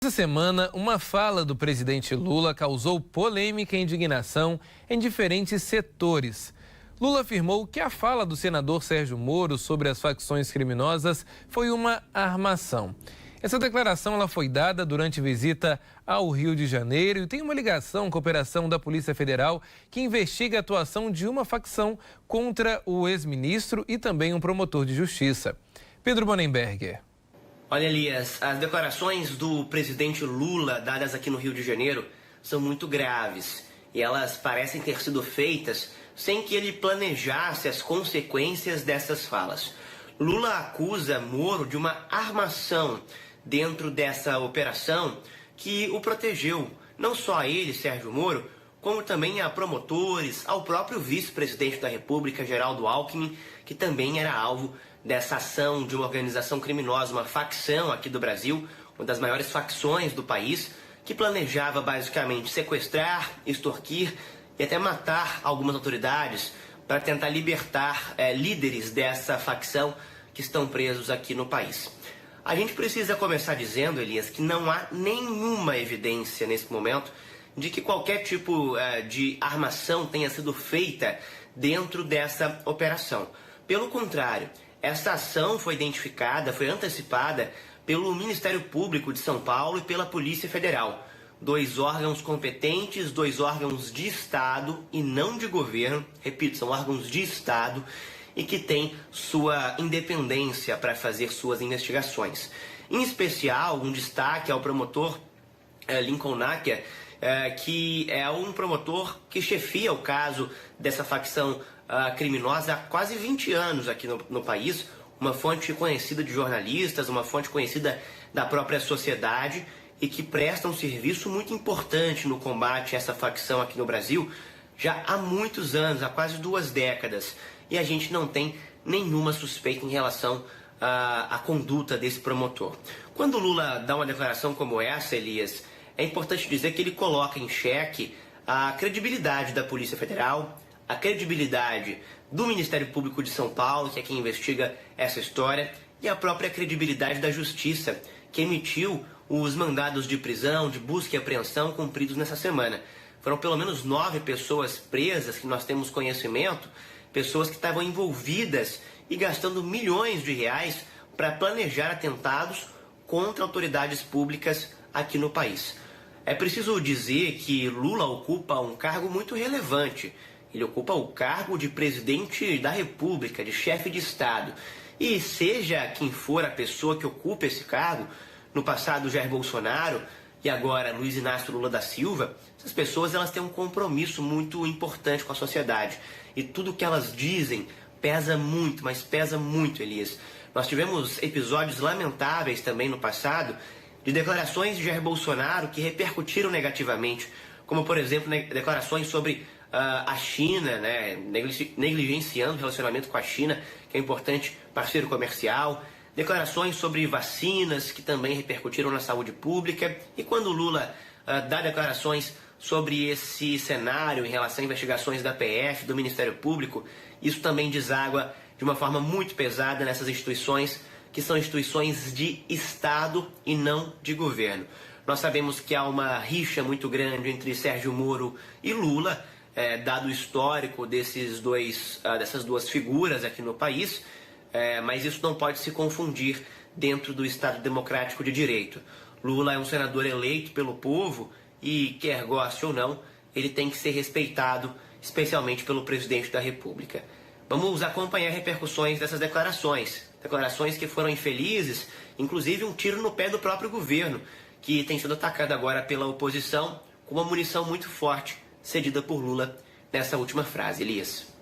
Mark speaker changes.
Speaker 1: Essa semana, uma fala do presidente Lula causou polêmica e indignação em diferentes setores. Lula afirmou que a fala do senador Sérgio Moro sobre as facções criminosas foi uma armação. Essa declaração ela foi dada durante visita ao Rio de Janeiro e tem uma ligação com a operação da Polícia Federal que investiga a atuação de uma facção contra o ex-ministro e também um promotor de justiça. Pedro Bonenberger.
Speaker 2: Olha, Elias, as declarações do presidente Lula dadas aqui no Rio de Janeiro são muito graves e elas parecem ter sido feitas sem que ele planejasse as consequências dessas falas. Lula acusa Moro de uma armação dentro dessa operação que o protegeu, não só a ele, Sérgio Moro, como também a promotores, ao próprio vice-presidente da República, Geraldo Alckmin, que também era alvo dessa ação de uma organização criminosa, uma facção aqui do Brasil, uma das maiores facções do país, que planejava basicamente sequestrar, extorquir e até matar algumas autoridades para tentar libertar líderes dessa facção que estão presos aqui no país. A gente precisa começar dizendo, Elias, que não há nenhuma evidência nesse momento de que qualquer tipo de armação tenha sido feita dentro dessa operação. Pelo contrário, essa ação foi identificada, foi antecipada pelo Ministério Público de São Paulo e pela Polícia Federal. Dois órgãos competentes, dois órgãos de Estado e não de governo, repito, são órgãos de Estado e que têm sua independência para fazer suas investigações. Em especial, um destaque ao promotor Lincoln Nacker, que é um promotor que chefia o caso dessa facção criminosa há quase 20 anos aqui no país, uma fonte conhecida de jornalistas, uma fonte conhecida da própria sociedade e que presta um serviço muito importante no combate a essa facção aqui no Brasil já há muitos anos, há quase 2 décadas, e a gente não tem nenhuma suspeita em relação à conduta desse promotor. Quando Lula dá uma declaração como essa, Elias, é importante dizer que ele coloca em xeque a credibilidade da Polícia Federal, a credibilidade do Ministério Público de São Paulo, que é quem investiga essa história, e a própria credibilidade da Justiça, que emitiu os mandados de prisão, de busca e apreensão cumpridos nessa semana. Foram pelo menos 9 pessoas presas que nós temos conhecimento, pessoas que estavam envolvidas e gastando milhões de reais para planejar atentados contra autoridades públicas aqui no país. É preciso dizer que Lula ocupa um cargo muito relevante. Ele ocupa o cargo de presidente da República, de chefe de Estado. E seja quem for a pessoa que ocupa esse cargo, no passado Jair Bolsonaro e agora Luiz Inácio Lula da Silva, essas pessoas elas têm um compromisso muito importante com a sociedade. E tudo que elas dizem pesa muito, mas pesa muito, Elias. Nós tivemos episódios lamentáveis também no passado de declarações de Jair Bolsonaro que repercutiram negativamente, como, por exemplo, declarações sobre a China, negligenciando o relacionamento com a China, que é um importante parceiro comercial, declarações sobre vacinas que também repercutiram na saúde pública, e quando Lula dá declarações sobre esse cenário em relação a investigações da PF, do Ministério Público, isso também deságua de uma forma muito pesada nessas instituições, que são instituições de Estado e não de governo. Nós sabemos que há uma rixa muito grande entre Sérgio Moro e Lula, dado o histórico dessas duas figuras aqui no país, mas isso não pode se confundir dentro do Estado Democrático de Direito. Lula é um senador eleito pelo povo e, quer goste ou não, ele tem que ser respeitado, especialmente pelo presidente da República. Vamos acompanhar repercussões dessas declarações que foram infelizes, inclusive um tiro no pé do próprio governo, que tem sido atacado agora pela oposição com uma munição muito forte cedida por Lula nessa última frase, Elias.